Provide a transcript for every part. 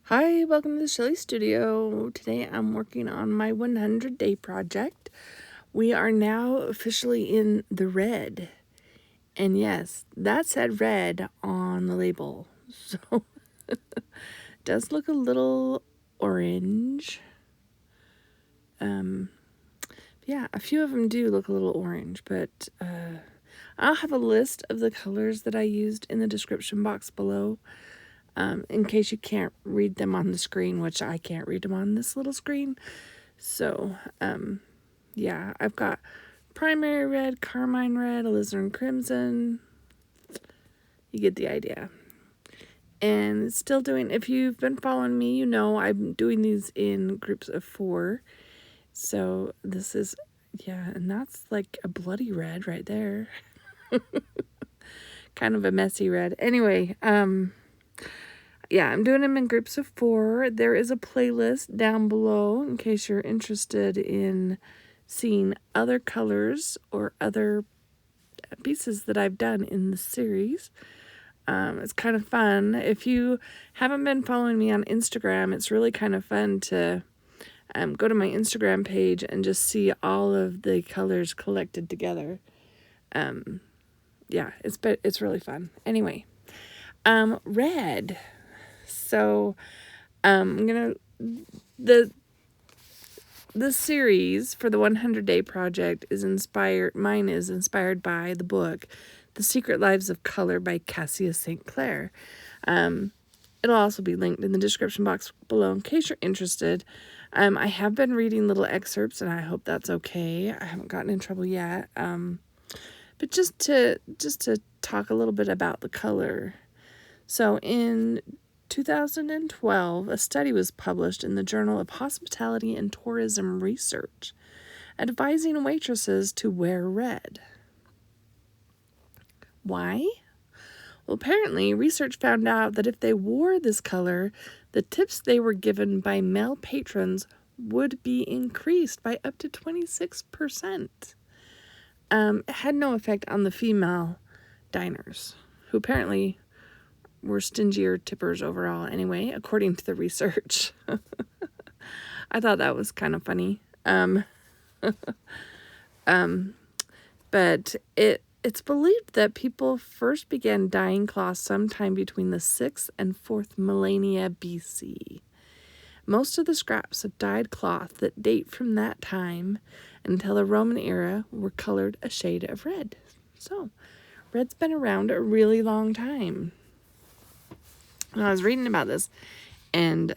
Hi, welcome to the Shelly Studio. Today I'm working on my 100-day project. We are now officially in the red. And yes, that said red on the label. So it does look a little orange. Yeah, a few of them do look a little orange, but I'll have a list of the colors that I used in the description box below. In case you can't read them on the screen, which I can't read them on this little screen. So, yeah, I've got primary red, carmine red, alizarin crimson. You get the idea. And still doing, if you've been following me, you know I'm doing these in groups of 4. So this is, yeah, and that's like a bloody red right there. Kind of a messy red. Anyway, yeah, I'm doing them in groups of 4. There is a playlist down below in case you're interested in seeing other colors or other pieces that I've done in the series. It's kind of fun. If you haven't been following me on Instagram, it's really kind of fun to go to my Instagram page and just see all of the colors collected together. Yeah, it's really fun. Anyway, red. So, I'm gonna the series for the 100-day project is inspired. Mine is inspired by the book, The Secret Lives of Color by Cassia St. Clair. It'll also be linked in the description box below in case you're interested. I have been reading little excerpts, and I hope that's okay. I haven't gotten in trouble yet. But just to talk a little bit about the color. So in 2012, a study was published in the Journal of Hospitality and Tourism Research, advising waitresses to wear red. Why? Well, apparently, research found out that if they wore this color, the tips they were given by male patrons would be increased by up to 26%. It had no effect on the female diners, who apparently were stingier tippers overall anyway, according to the research. I thought that was kind of funny. But it's believed that people first began dyeing cloth sometime between the 6th and 4th millennia BC. Most of the scraps of dyed cloth that date from that time until the Roman era were colored a shade of red. So, red's been around a really long time. And I was reading about this, and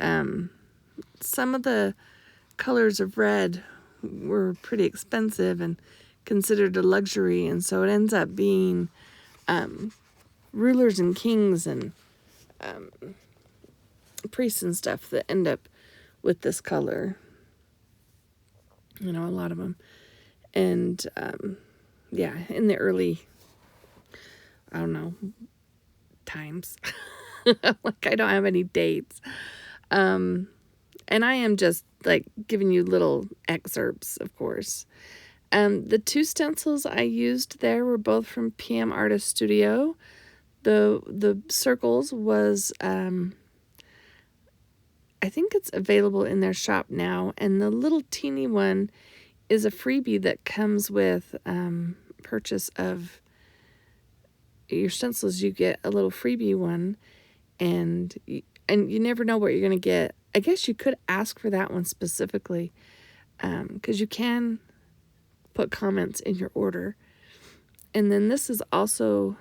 some of the colors of red were pretty expensive and considered a luxury, and so it ends up being rulers and kings and priests and stuff that end up with this color. You know, a lot of them. And yeah, in the early, I don't know, times. Like, I don't have any dates. And I am just like giving you little excerpts, of course. The 2 stencils I used there were both from PM Artist Studio. The circles was, I think it's available in their shop now. And the little teeny one is a freebie that comes with purchase of your stencils. You get a little freebie one, and you never know what you're going to get. I guess you could ask for that one specifically, because you can put comments in your order. And then this is also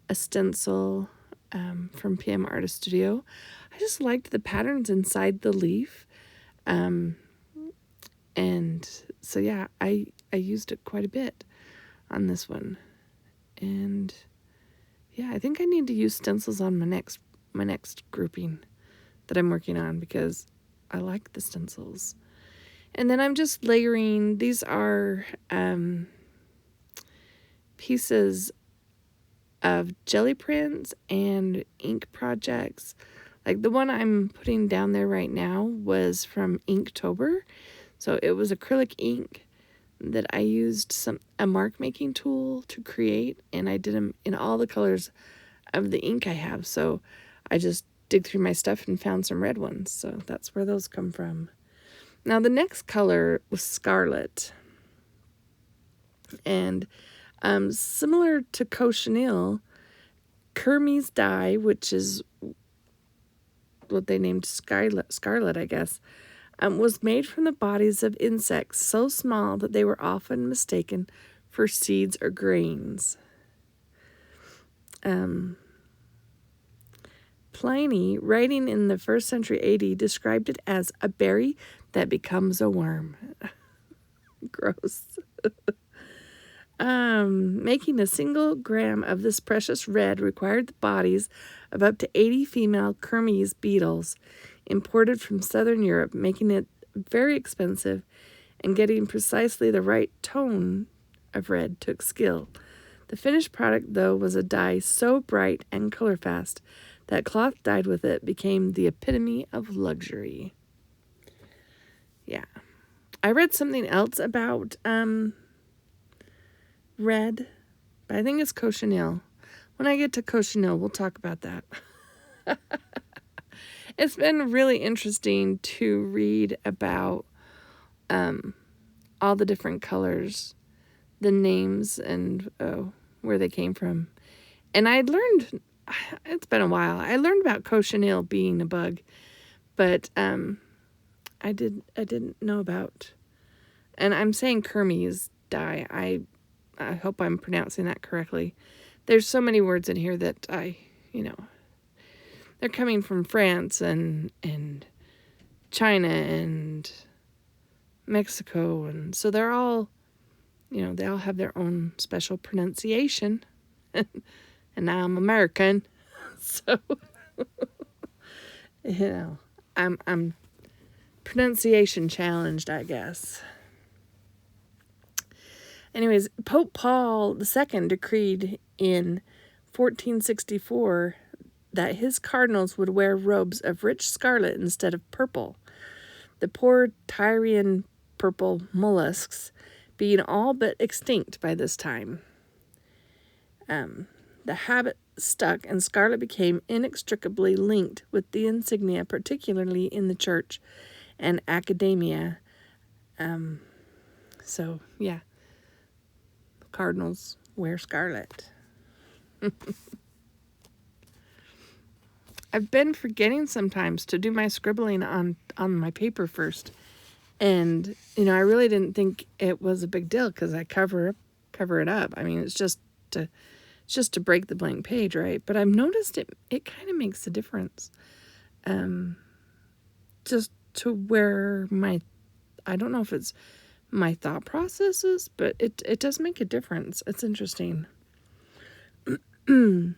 a stencil from PM Artist Studio. I just liked the patterns inside the leaf. And so yeah, I used it quite a bit on this one. And yeah, I think I need to use stencils on my next grouping that I'm working on, because I like the stencils. And then I'm just layering. These are pieces of jelly prints and ink projects. Like the one I'm putting down there right now was from Inktober. So it was acrylic ink that I used a mark making tool to create, and I did them in all the colors of the ink I have. So I just dig through my stuff and found some red ones. So that's where those come from. Now, the next color was Scarlet. And similar to cochineal, Kermes dye, which is what they named Scarlet, I guess, was made from the bodies of insects so small that they were often mistaken for seeds or grains. Pliny, writing in the 1st century AD, described it as a berry that becomes a worm. Gross. Making a single gram of this precious red required the bodies of up to 80 female Kermes beetles imported from southern Europe, making it very expensive, and getting precisely the right tone of red took skill. The finished product, though, was a dye so bright and color fast that cloth dyed with it became the epitome of luxury. Yeah. I read something else about red, but I think it's cochineal. When I get to cochineal, we'll talk about that. It's been really interesting to read about all the different colors, the names, and where they came from. And I'd learned, it's been a while, I learned about cochineal being a bug, but I didn't know about, and I'm saying Kermes dye. I hope I'm pronouncing that correctly. There's so many words in here that they're coming from France and China and Mexico, and so they're all, they all have their own special pronunciation. And now I'm American, so I'm pronunciation challenged, I guess. Anyways, Pope Paul II decreed in 1464 that his cardinals would wear robes of rich scarlet instead of purple. The poor Tyrian purple mollusks being all but extinct by this time. The habit stuck, and scarlet became inextricably linked with the insignia, particularly in the church and academia. So, yeah. Cardinals wear scarlet. I've been forgetting sometimes to do my scribbling on my paper first. And, I really didn't think it was a big deal because I cover it up. I mean, it's just to break the blank page, right? But I've noticed it kind of makes a difference. Just to where I don't know if it's my thought processes, but it does make a difference. It's interesting. And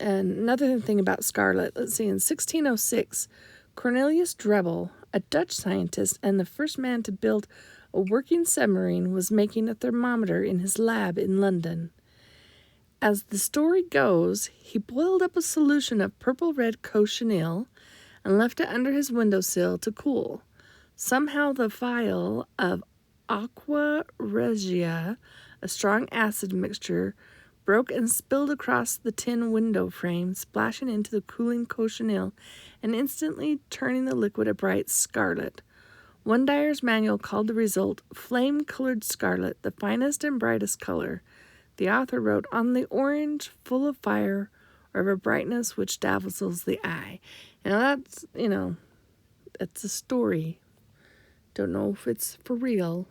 another thing about scarlet, let's see, in 1606, Cornelius Drebbel, a Dutch scientist and the first man to build a working submarine, was making a thermometer in his lab in London. As the story goes, he boiled up a solution of purple-red cochineal and left it under his windowsill to cool. Somehow the vial of aqua regia, a strong acid mixture, broke and spilled across the tin window frame, splashing into the cooling cochineal and instantly turning the liquid a bright scarlet. One dyer's manual called the result flame-colored scarlet, the finest and brightest color. The author wrote, "On the orange, full of fire, or of a brightness which dazzles the eye." That's, it's a story. Don't know if it's for real.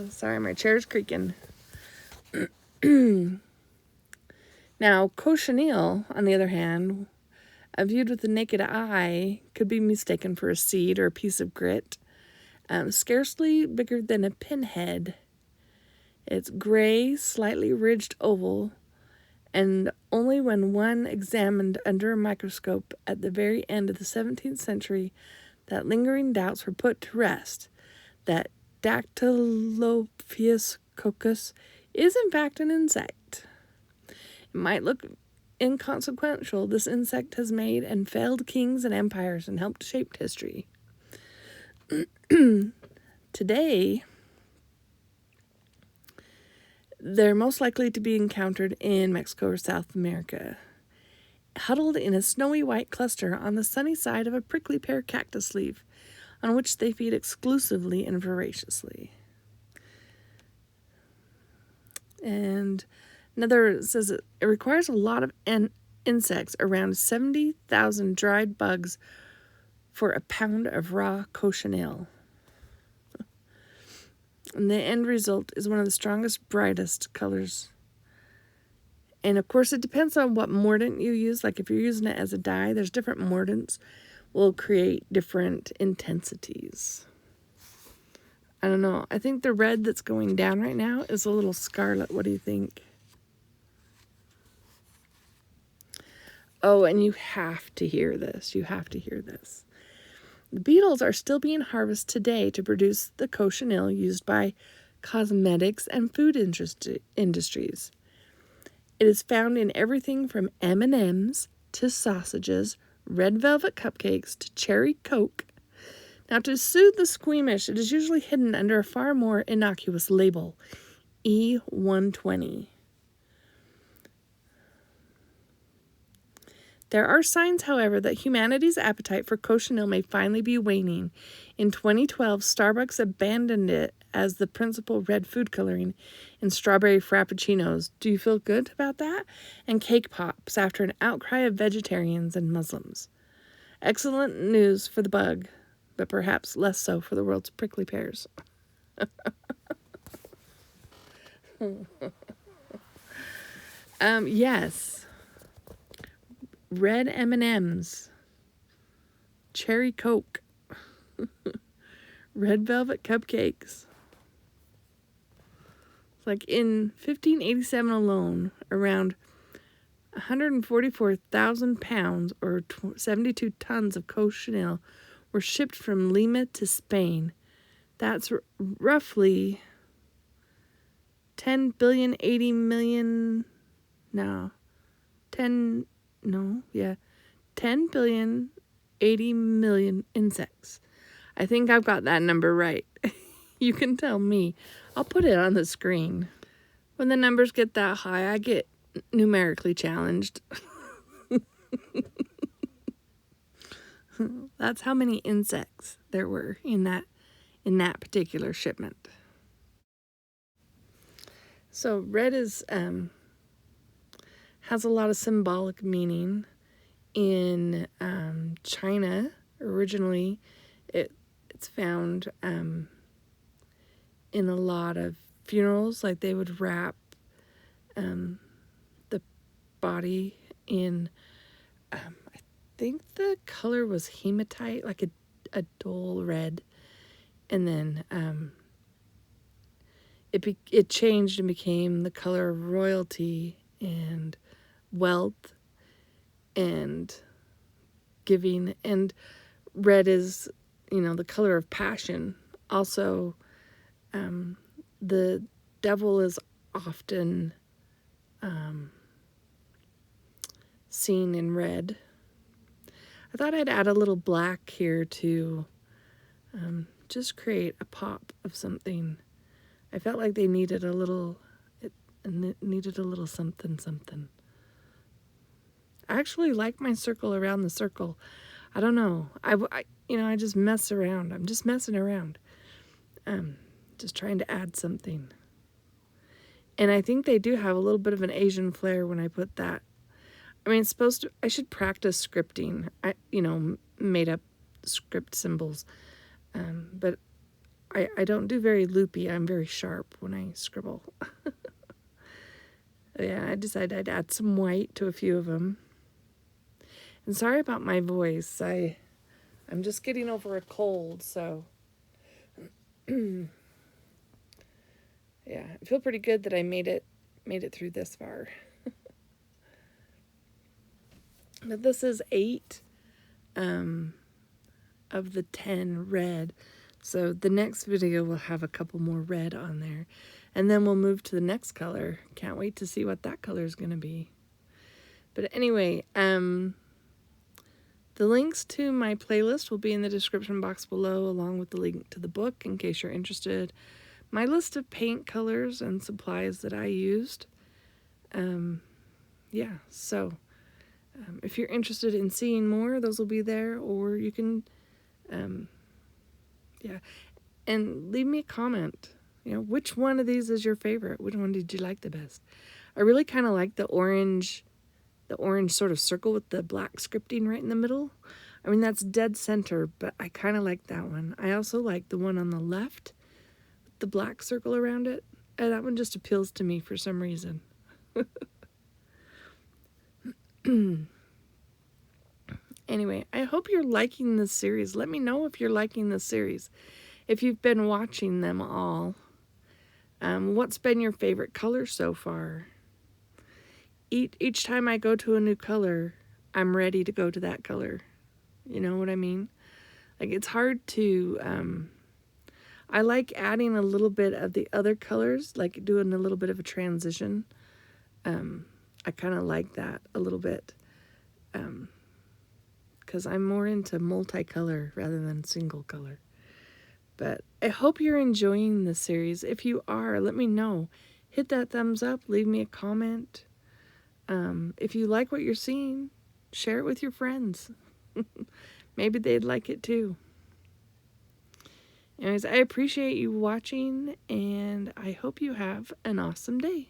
Sorry, my chair's creaking. Now, cochineal, on the other hand, viewed with the naked eye, could be mistaken for a seed or a piece of grit. Scarcely bigger than a pinhead. It's gray, slightly ridged oval, and only when one examined under a microscope at the very end of the 17th century that lingering doubts were put to rest, that Dactylophoeus coccus is in fact an insect. It might look inconsequential. This insect has made and failed kings and empires and helped shape history. Today, They're most likely to be encountered in Mexico or South America, huddled in a snowy white cluster on the sunny side of a prickly pear cactus leaf, on which they feed exclusively and voraciously. And another says it requires a lot of insects, around 70,000 dried bugs for a pound of raw cochineal. And the end result is one of the strongest, brightest colors. And of course, it depends on what mordant you use. Like if you're using it as a dye, there's different mordants will create different intensities. I don't know. I think the red that's going down right now is a little scarlet. What do you think? Oh, and you have to hear this. You have to hear this. The beetles are still being harvested today to produce the cochineal used by cosmetics and food industries. It is found in everything from M&Ms to sausages, red velvet cupcakes to cherry Coke. Now, to soothe the squeamish, it is usually hidden under a far more innocuous label, E120. There are signs, however, that humanity's appetite for cochineal may finally be waning. In 2012, Starbucks abandoned it as the principal red food coloring in strawberry frappuccinos. Do you feel good about that? And cake pops after an outcry of vegetarians and Muslims. Excellent news for the bug, but perhaps less so for the world's prickly pears. Yes. Red M&Ms, cherry Coke, red velvet cupcakes. Like in 1587 alone, around 144,000 pounds or 72 tons of cochineal were shipped from Lima to Spain. That's roughly 10 billion insects. I think I've got that number right. You can tell me. I'll put it on the screen. When the numbers get that high, I get numerically challenged. That's how many insects there were in that particular shipment. So red is has a lot of symbolic meaning. In China, originally, it's found in a lot of funerals. Like they would wrap the body in, I think the color was hematite, like a dull red, and then it changed and became the color of royalty and wealth and giving. And red is, the color of passion. Also, the devil is often seen in red. I thought I'd add a little black here to just create a pop of something. I felt like they needed a little something. I actually like my circle around the circle. I don't know. I just mess around. I'm just messing around. Just trying to add something. And I think they do have a little bit of an Asian flair when I put that. I mean, I should practice scripting. Made up script symbols. But I don't do very loopy. I'm very sharp when I scribble. Yeah, I decided I'd add some white to a few of them. And sorry about my voice. I'm just getting over a cold, so yeah, I feel pretty good that I made it through this far. But this is 8 of the 10 red. So the next video will have a couple more red on there. And then we'll move to the next color. Can't wait to see what that color is going to be. But anyway, the links to my playlist will be in the description box below, along with the link to the book in case you're interested. my list of paint colors and supplies that I used. Yeah, so if you're interested in seeing more, those will be there, or you can, yeah, and leave me a comment. You know, which one of these is your favorite? Which one did you like the best? I really kind of like the orange sort of circle with the black scripting right in the middle. I mean, that's dead center, but I kind of like that one. I also like the one on the left with the black circle around it. And that one just appeals to me for some reason. Anyway, I hope you're liking this series. Let me know if you're liking this series. If you've been watching them all, what's been your favorite color so far? Each time I go to a new color, I'm ready to go to that color. You know what I mean? Like, it's hard to, I like adding a little bit of the other colors, like doing a little bit of a transition. I kind of like that a little bit. Because I'm more into multicolor rather than single color. But I hope you're enjoying this series. If you are, let me know. Hit that thumbs up, leave me a comment. If you like what you're seeing, share it with your friends. Maybe they'd like it too. Anyways, I appreciate you watching, and I hope you have an awesome day.